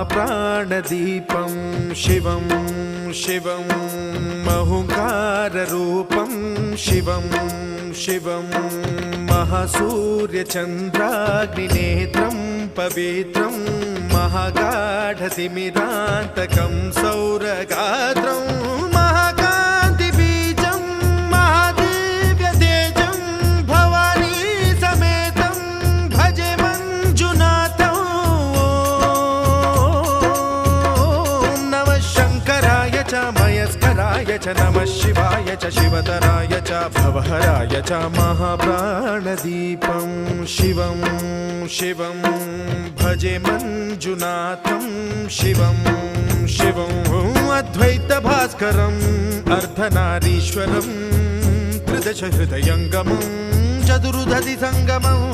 महाप्राणदीपं शिवं शिवं महुङ्काररूपं शिवं शिवं महासूर्यचन्द्राग्निनेत्रं पवित्रं महागाढतिमिरान्तकं सौरगात्रं महाकान्तिबीजं महादिव्यतेजं भवानी समेतं भजे मञ्जुनाथं। ॐ नमः शङ्कराय च मयस्कराय च नमः शिवाय च शिवतराय च भवहराय च महाप्राणदीपं शिवं शिवं भजे मञ्जुनाथं शिवं शिवं अद्वैतभास्करम् अर्धनारीश्वरं त्रिदशहृदयङ्गमं चतुर्दधिसङ्गमम्